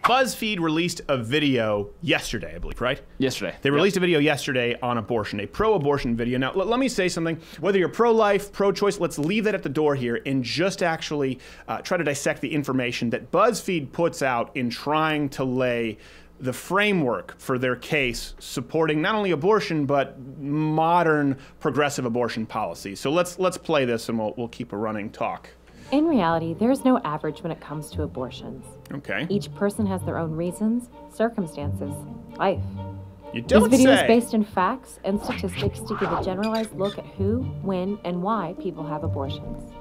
BuzzFeed released a video yesterday, I believe, right? Yesterday. They released a video yesterday on abortion, a pro-abortion video. Now, let me say something. Whether you're pro-life, pro-choice, let's leave that at the door here and just actually try to dissect the information that BuzzFeed puts out in trying to lay the framework for their case supporting not only abortion, but modern progressive abortion policies. So let's play this and we'll keep a running talk. In reality, there is no average when it comes to abortions. Okay. Each person has their own reasons, circumstances, life. You don't This video say. is based in facts and statistics to give a generalized look at who, when, and why people have abortions.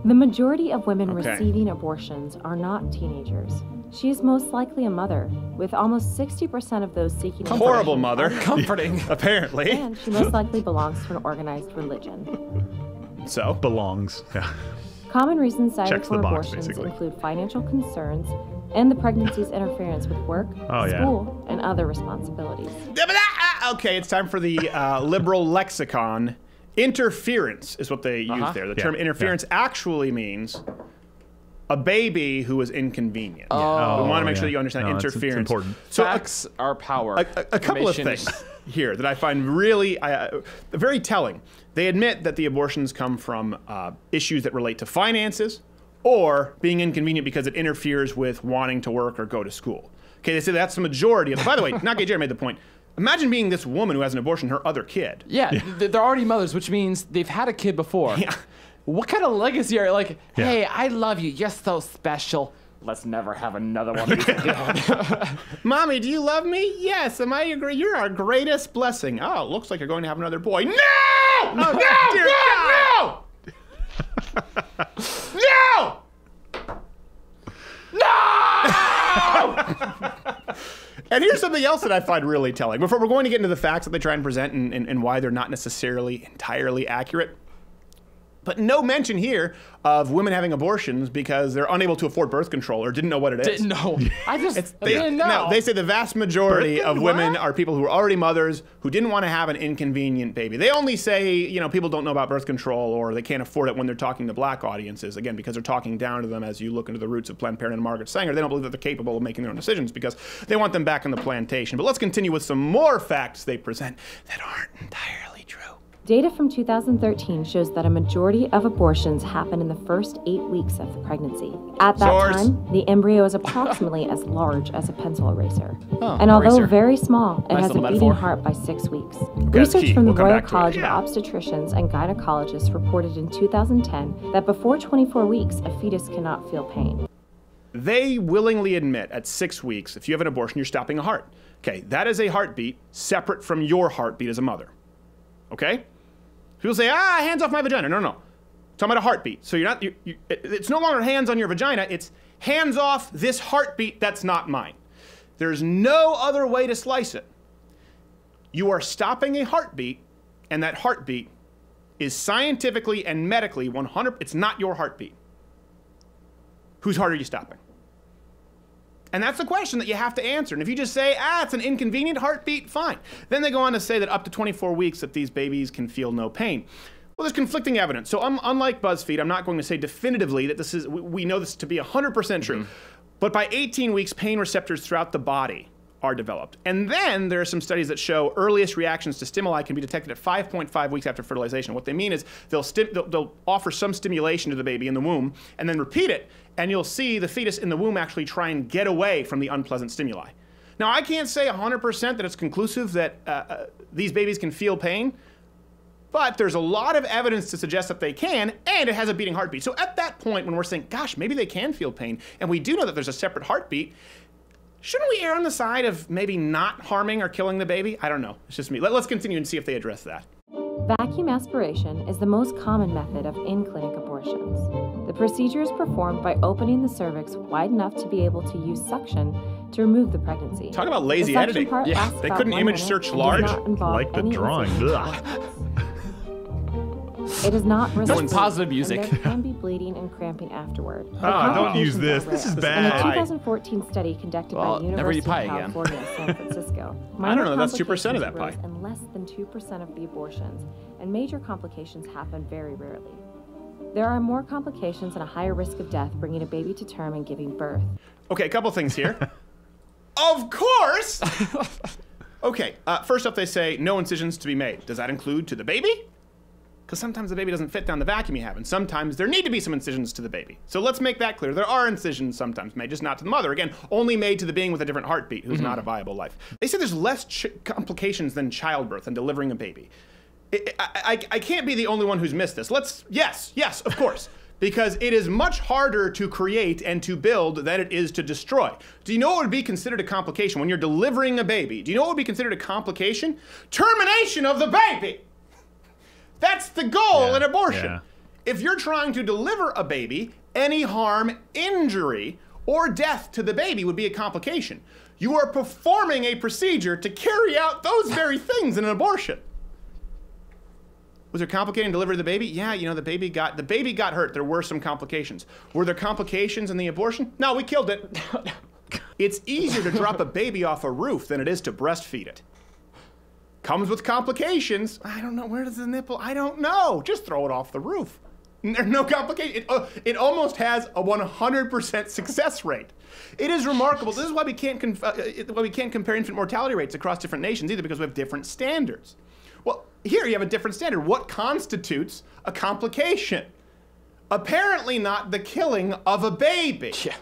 The majority of women receiving abortions are not teenagers. She is most likely a mother, with almost 60% of those seeking abortion. Horrible mother. Comforting. Apparently. And she most likely belongs to an organized religion. So? Belongs. Yeah. Common reasons cited Checks the for box, abortions basically. include financial concerns and the pregnancy's interference with work, school, and other responsibilities. Okay, it's time for the liberal lexicon. Interference is what they use there. The term interference actually means a baby who is inconvenient. We want to make sure that you understand interference. It's important. So Facts are power. a couple of things here that I find really very telling. They admit that the abortions come from issues that relate to finances or being inconvenient because it interferes with wanting to work or go to school. Okay, they say that's the majority of. By the way, Not Gay Jared made the point. Imagine being this woman who has an abortion, her other kid. Yeah, they're already mothers, which means they've had a kid before. Yeah. What kind of legacy are you? Like, hey, I love you. You're so special. Let's never have another one of these again. Mommy, do you love me? Yes. Am I you're our greatest blessing. Oh, it looks like you're going to have another boy. No! No! Oh, dear God, no! No! And here's something else that I find really telling. Before we're going to get into the facts that they try and present and why they're not necessarily entirely accurate. But no mention here of women having abortions because they're unable to afford birth control or didn't know what it is. Didn't know. I didn't know. No, they say the vast majority of women are people who are already mothers who didn't want to have an inconvenient baby. They only say, people don't know about birth control or they can't afford it when they're talking to black audiences, again, because they're talking down to them as you look into the roots of Planned Parenthood and Margaret Sanger. They don't believe that they're capable of making their own decisions because they want them back in the plantation. But let's continue with some more facts they present that aren't entirely true. Data from 2013 shows that a majority of abortions happen in the first 8 weeks of the pregnancy. At that time, the embryo is approximately as large as a pencil eraser. And although very small, it has a beating heart by 6 weeks. Research from the Royal College of Obstetricians and Gynecologists reported in 2010 that before 24 weeks, a fetus cannot feel pain. They willingly admit at 6 weeks, if you have an abortion, you're stopping a heart. Okay, that is a heartbeat separate from your heartbeat as a mother. Okay? People say, hands off my vagina. No. Talking about a heartbeat. So it's no longer hands on your vagina, it's hands off this heartbeat that's not mine. There's no other way to slice it. You are stopping a heartbeat, and that heartbeat is scientifically and medically 100%, it's not your heartbeat. Whose heart are you stopping? And that's the question that you have to answer. And if you just say, it's an inconvenient heartbeat, fine. Then they go on to say that up to 24 weeks that these babies can feel no pain. Well, there's conflicting evidence. So unlike BuzzFeed, I'm not going to say definitively that we know this to be 100% true. But by 18 weeks, pain receptors throughout the body are developed. And then there are some studies that show earliest reactions to stimuli can be detected at 5.5 weeks after fertilization. What they mean is they'll offer some stimulation to the baby in the womb and then repeat it, and you'll see the fetus in the womb actually try and get away from the unpleasant stimuli. Now, I can't say 100% that it's conclusive that these babies can feel pain, but there's a lot of evidence to suggest that they can, and it has a beating heartbeat. So at that point, when we're saying, gosh, maybe they can feel pain, and we do know that there's a separate heartbeat, shouldn't we err on the side of maybe not harming or killing the baby? I don't know. It's just me. Let's continue and see if they address that. Vacuum aspiration is the most common method of in-clinic abortions. The procedure is performed by opening the cervix wide enough to be able to use suction to remove the pregnancy. Talk about lazy editing. Yeah, they couldn't image search large. Like the drawing. It is not Such positive music. And there can be bleeding and cramping afterward. Don't use this. This is bad. In a 2014 study conducted by the University of California, San Francisco, I don't know, that's 2% of that pie. And less than 2% of the abortions, and major complications happen very rarely. There are more complications and a higher risk of death bringing a baby to term and giving birth. Okay, a couple things here. Of course! Okay, first up they say no incisions to be made. Does that include to the baby? Because sometimes the baby doesn't fit down the vacuum you have, and sometimes there need to be some incisions to the baby. So let's make that clear. There are incisions sometimes made, just not to the mother. Again, only made to the being with a different heartbeat who's not a viable life. They say there's less complications than childbirth and delivering a baby. I can't be the only one who's missed this. Yes, of course. Because it is much harder to create and to build than it is to destroy. Do you know what would be considered a complication when you're delivering a baby? Do you know what would be considered a complication? Termination of the baby! That's the goal in abortion. Yeah. If you're trying to deliver a baby, any harm, injury, or death to the baby would be a complication. You are performing a procedure to carry out those very things in an abortion. Was there complicating delivery of the baby? Yeah, you know, the baby got hurt. There were some complications. Were there complications in the abortion? No, we killed it. It's easier to drop a baby off a roof than it is to breastfeed it. Comes with complications. I don't know, where does the nipple? I don't know. Just throw it off the roof. There's no complication. It almost has a 100% success rate. It is remarkable. This is why we can't compare infant mortality rates across different nations either, because we have different standards. Well, here you have a different standard. What constitutes a complication? Apparently not the killing of a baby. Yeah.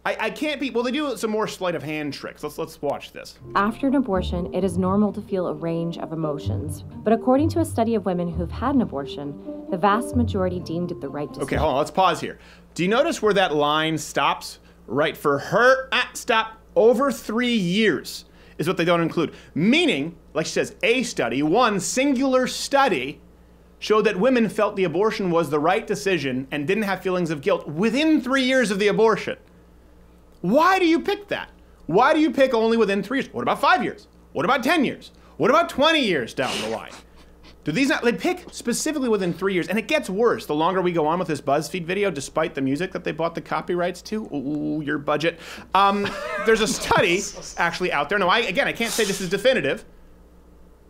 I can't be, well, they do some more sleight of hand tricks. Let's watch this. After an abortion, it is normal to feel a range of emotions. But according to a study of women who've had an abortion, the vast majority deemed it the right decision. Okay, hold on, let's pause here. Do you notice where that line stops? Right, for her, stop, over 3 years is what they don't include. Meaning, like she says, a study, one singular study, showed that women felt the abortion was the right decision and didn't have feelings of guilt within 3 years of the abortion. Why do you pick that? Why do you pick only within 3 years? What about 5 years? What about 10 years? What about 20 years down the line? Do these not, they pick specifically within 3 years, and it gets worse the longer we go on with this BuzzFeed video, despite the music that they bought the copyrights to. Ooh, your budget. There's a study actually out there. No, I can't say this is definitive,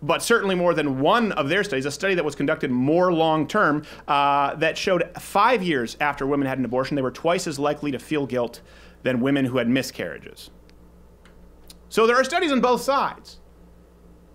but certainly more than one of their studies, a study that was conducted more long-term, that showed 5 years after women had an abortion, they were twice as likely to feel guilt than women who had miscarriages. So there are studies on both sides.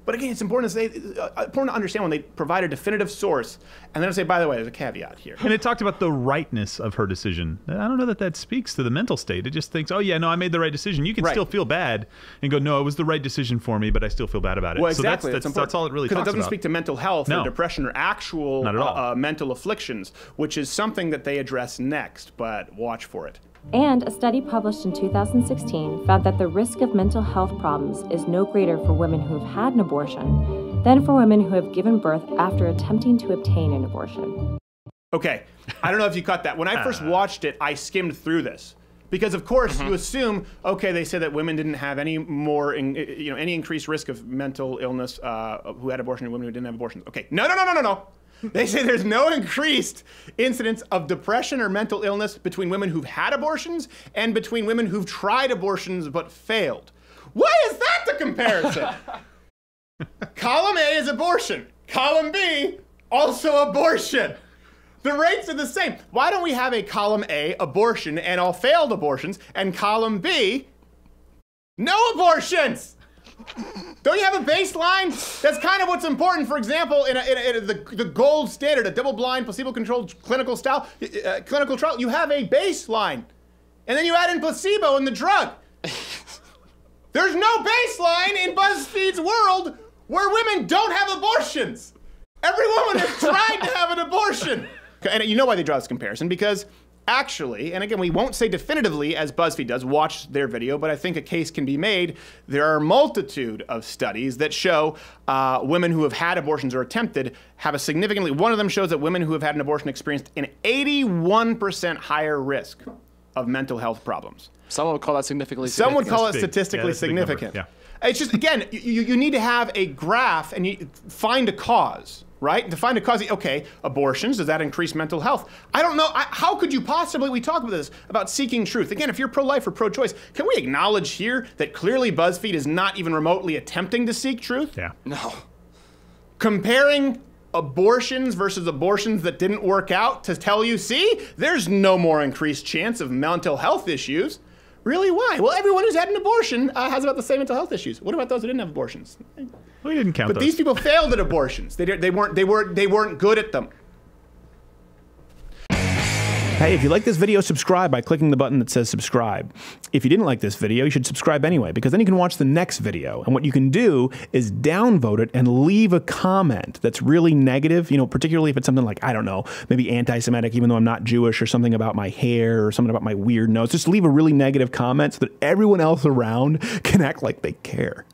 But again, it's important to understand when they provide a definitive source, and then say, by the way, there's a caveat here. And it talked about the rightness of her decision. I don't know that that speaks to the mental state. It just thinks, oh yeah, no, I made the right decision. You can still feel bad and go, no, it was the right decision for me, but I still feel bad about it. Well, exactly. So that's all it really talks about. Because it doesn't speak to mental health or depression or actual mental afflictions, which is something that they address next, but watch for it. And a study published in 2016 found that the risk of mental health problems is no greater for women who have had an abortion than for women who have given birth after attempting to obtain an abortion. Okay, I don't know if you caught that. When I first watched it, I skimmed through this. Because of course you assume, okay, they said that women didn't have any more, any increased risk of mental illness who had abortion and women who didn't have abortions. Okay, no. They say there's no increased incidence of depression or mental illness between women who've had abortions and between women who've tried abortions but failed. Why is that the comparison? Column A is abortion. Column B, also abortion. The rates are the same. Why don't we have a column A, abortion, and all failed abortions, and column B, no abortions? Don't you have a baseline? That's kind of what's important. For example, in the gold standard, a double-blind, placebo-controlled clinical trial, you have a baseline, and then you add in placebo in the drug. There's no baseline in BuzzFeed's world where women don't have abortions. Every woman has tried to have an abortion. And you know why they draw this comparison, because actually, and again, we won't say definitively as BuzzFeed does, watch their video, but I think a case can be made. There are a multitude of studies that show women who have had abortions or attempted have a significantly, one of them shows that women who have had an abortion experienced an 81% higher risk of mental health problems. Someone would call that significantly significant. Some would call it big. statistically significant. Yeah. It's just, again, you need to have a graph and you find a cause. Right? To find a cause, okay, abortions, does that increase mental health? I don't know, how could you possibly, we talk about this, about seeking truth. Again, if you're pro-life or pro-choice, can we acknowledge here that clearly BuzzFeed is not even remotely attempting to seek truth? Yeah. No. Comparing abortions versus abortions that didn't work out to tell you, see, there's no more increased chance of mental health issues. Really, why? Well, everyone who's had an abortion has about the same mental health issues. What about those who didn't have abortions? We didn't count but those. These people failed at abortions. They weren't good at them. Hey, if you like this video, subscribe by clicking the button that says subscribe. If you didn't like this video, you should subscribe anyway, because then you can watch the next video. And what you can do is downvote it and leave a comment that's really negative, you know, particularly if it's something like, I don't know, maybe anti-Semitic, even though I'm not Jewish, or something about my hair, or something about my weird nose. Just leave a really negative comment so that everyone else around can act like they care.